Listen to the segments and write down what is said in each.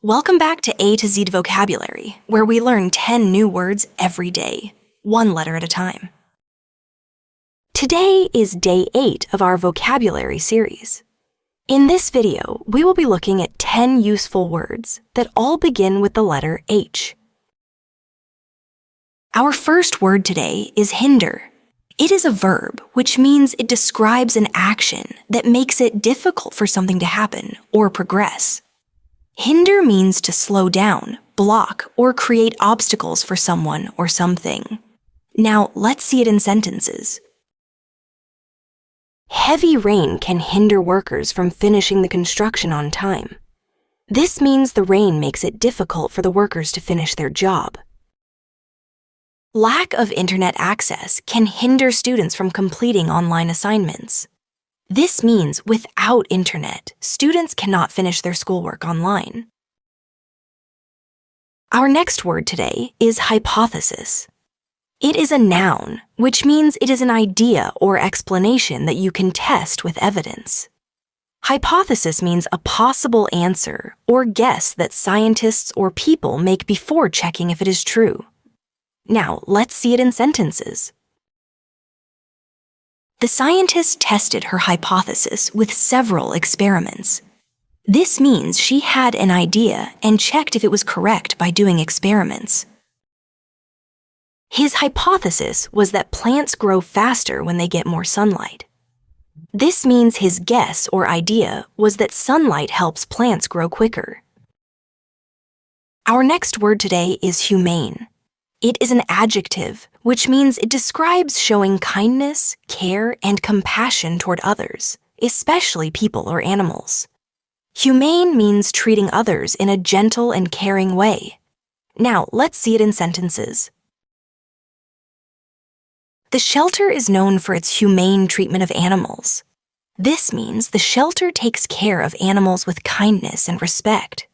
Welcome back to A2Z Vocabulary, where we learn 10 new words every day, one letter at a time. Today is day 8 of our vocabulary series. In this video, we will be looking at 10 useful words that all begin with the letter H. Our first word today is hinder. It is a verb, which means it describes an action that makes it difficult for something to happen or progress. Hinder means to slow down, block, or create obstacles for someone or something. Now, let's see it in sentences. Heavy rain can hinder workers from finishing the construction on time. This means the rain makes it difficult for the workers to finish their job. Lack of internet access can hinder students from completing online assignments. This means without internet, students cannot finish their schoolwork online. Our next word today is hypothesis. It is a noun, which means it is an idea or explanation that you can test with evidence. Hypothesis means a possible answer or guess that scientists or people make before checking if it is true. Now, let's see it in sentences. The scientist tested her hypothesis with several experiments. This means she had an idea and checked if it was correct by doing experiments. His hypothesis was that plants grow faster when they get more sunlight. This means his guess or idea was that sunlight helps plants grow quicker. Our next word today is humane. It is an adjective, which means it describes showing kindness, care, and compassion toward others, especially people or animals. Humane means treating others in a gentle and caring way. Now, let's see it in sentences. The shelter is known for its humane treatment of animals. This means the shelter takes care of animals with kindness and respect.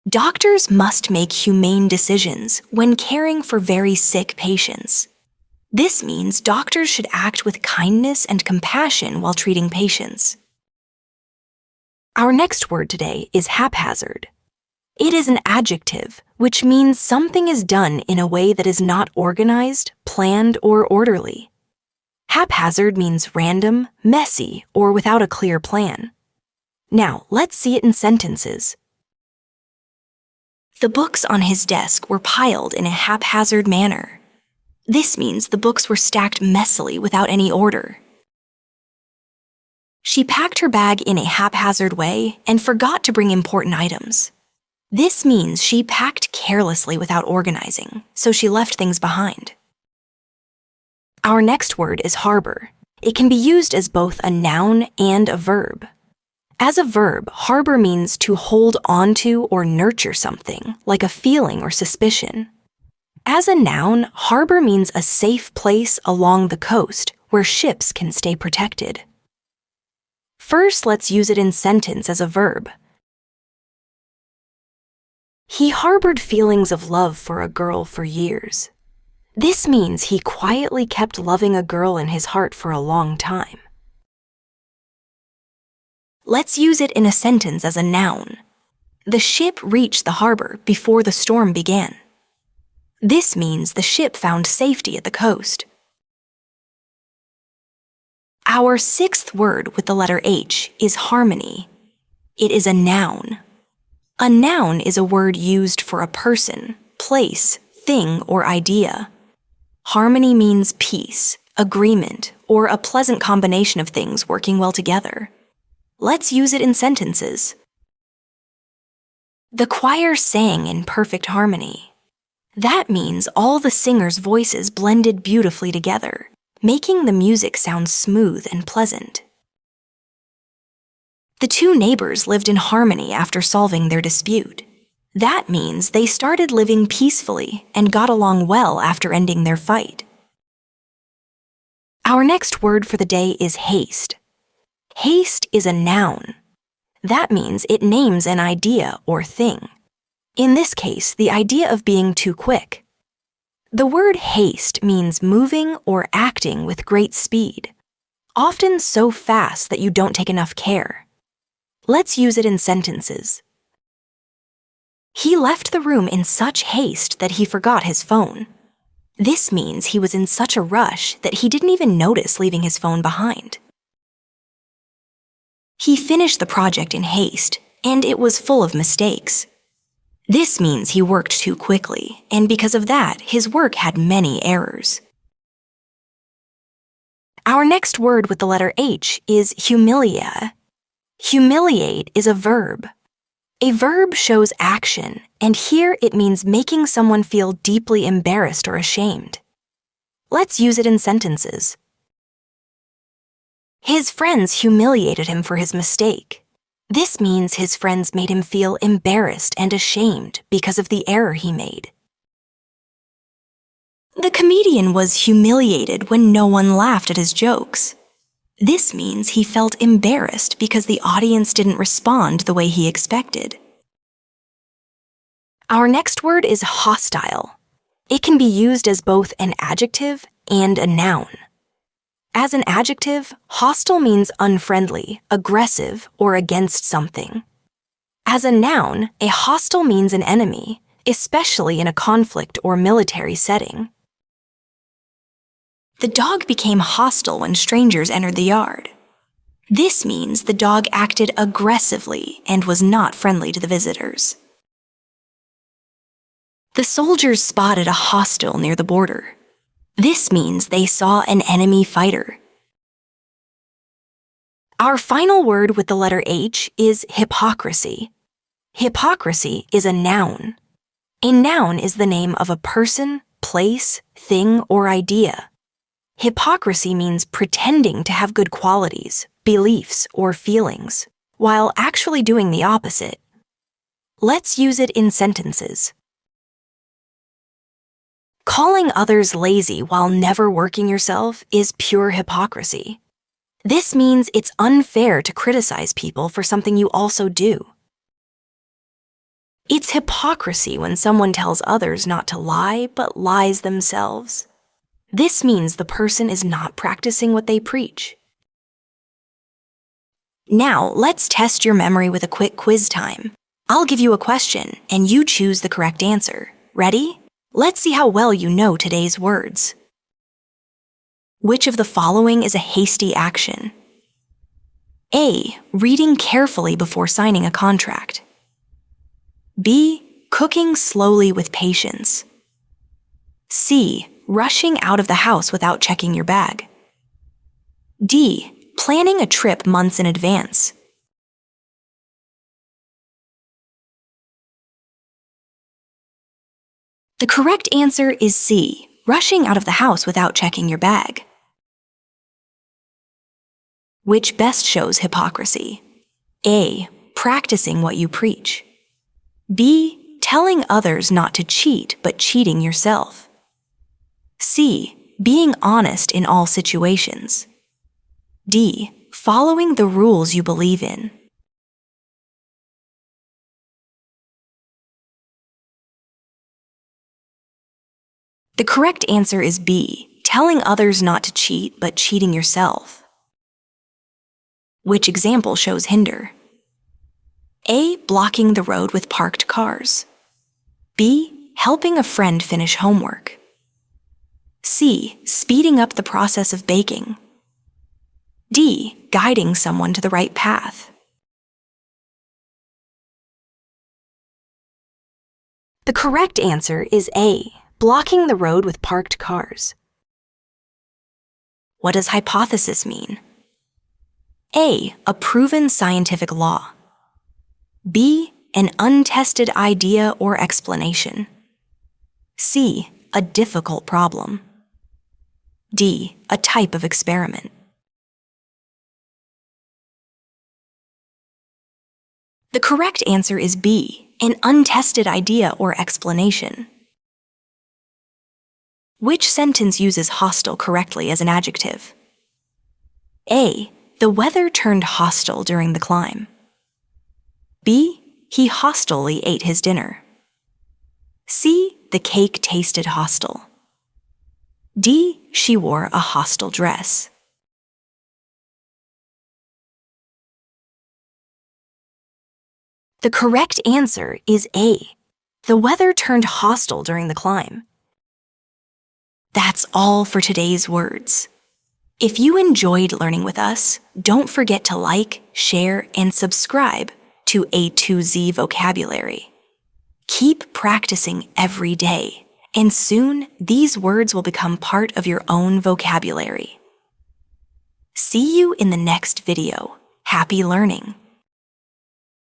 Doctors must make humane decisions when caring for very sick patients. This means doctors should act with kindness and compassion while treating patients. Our next word today is haphazard. It is an adjective, which means something is done in a way that is not organized, planned, or orderly. Haphazard means random, messy, or without a clear plan. Now, let's see it in sentences. The books on his desk were piled in a haphazard manner. This means the books were stacked messily without any order. She packed her bag in a haphazard way and forgot to bring important items. This means she packed carelessly without organizing, so she left things behind. Our next word is harbor. It can be used as both a noun and a verb. As a verb, harbor means to hold onto or nurture something, like a feeling or suspicion. As a noun, harbor means a safe place along the coast where ships can stay protected. First, let's use it in sentence as a verb. He harbored feelings of love for a girl for years. This means he quietly kept loving a girl in his heart for a long time. Let's use it in a sentence as a noun. The ship reached the harbor before the storm began. This means the ship found safety at the coast. Our sixth word with the letter H is harmony. It is a noun. A noun is a word used for a person, place, thing, or idea. Harmony means peace, agreement, or a pleasant combination of things working well together. Let's use it in sentences. The choir sang in perfect harmony. That means all the singers' voices blended beautifully together, making the music sound smooth and pleasant. The two neighbors lived in harmony after solving their dispute. That means they started living peacefully and got along well after ending their fight. Our next word for the day is haste. Haste is a noun. That means it names an idea or thing. In this case, the idea of being too quick. The word haste means moving or acting with great speed, often so fast that you don't take enough care. Let's use it in sentences. He left the room in such haste that he forgot his phone. This means he was in such a rush that he didn't even notice leaving his phone behind. He finished the project in haste, and it was full of mistakes. This means he worked too quickly, and because of that, his work had many errors. Our next word with the letter H is humiliate. Humiliate is a verb. A verb shows action, and here it means making someone feel deeply embarrassed or ashamed. Let's use it in sentences. His friends humiliated him for his mistake. This means his friends made him feel embarrassed and ashamed because of the error he made. The comedian was humiliated when no one laughed at his jokes. This means he felt embarrassed because the audience didn't respond the way he expected. Our next word is hostile. It can be used as both an adjective and a noun. As an adjective, hostile means unfriendly, aggressive, or against something. As a noun, a hostile means an enemy, especially in a conflict or military setting. The dog became hostile when strangers entered the yard. This means the dog acted aggressively and was not friendly to the visitors. The soldiers spotted a hostile near the border. This means they saw an enemy fighter. Our final word with the letter H is hypocrisy. Hypocrisy is a noun. A noun is the name of a person, place, thing, or idea. Hypocrisy means pretending to have good qualities, beliefs, or feelings, while actually doing the opposite. Let's use it in sentences. Calling others lazy while never working yourself is pure hypocrisy. This means it's unfair to criticize people for something you also do. It's hypocrisy when someone tells others not to lie but lies themselves. This means the person is not practicing what they preach. Now, let's test your memory with a quick quiz time. I'll give you a question, and you choose the correct answer. Ready? Let's see how well you know today's words. Which of the following is a hasty action? A. Reading carefully before signing a contract. B. Cooking slowly with patience. C. Rushing out of the house without checking your bag. D. Planning a trip months in advance. The correct answer is C. Rushing out of the house without checking your bag. Which best shows hypocrisy? A. Practicing what you preach. B. Telling others not to cheat but cheating yourself. C. Being honest in all situations. D. Following the rules you believe in. The correct answer is B. Telling others not to cheat but cheating yourself. Which example shows Hinder? A. Blocking the road with parked cars. B. Helping a friend finish homework. C. Speeding up the process of baking. D. Guiding someone to the right path. The correct answer is A. Blocking the road with parked cars. What does hypothesis mean? A. A proven scientific law. B. An untested idea or explanation. C. A difficult problem. D. A type of experiment. The correct answer is B. An untested idea or explanation. Which sentence uses hostile correctly as an adjective? A. The weather turned hostile during the climb. B. He hostilely ate his dinner. C. The cake tasted hostile. D. She wore a hostile dress. The correct answer is A. The weather turned hostile during the climb. That's all for today's words. If you enjoyed learning with us, don't forget to like, share, and subscribe to A2Z Vocabulary. Keep practicing every day, and soon these words will become part of your own vocabulary. See you in the next video. Happy learning!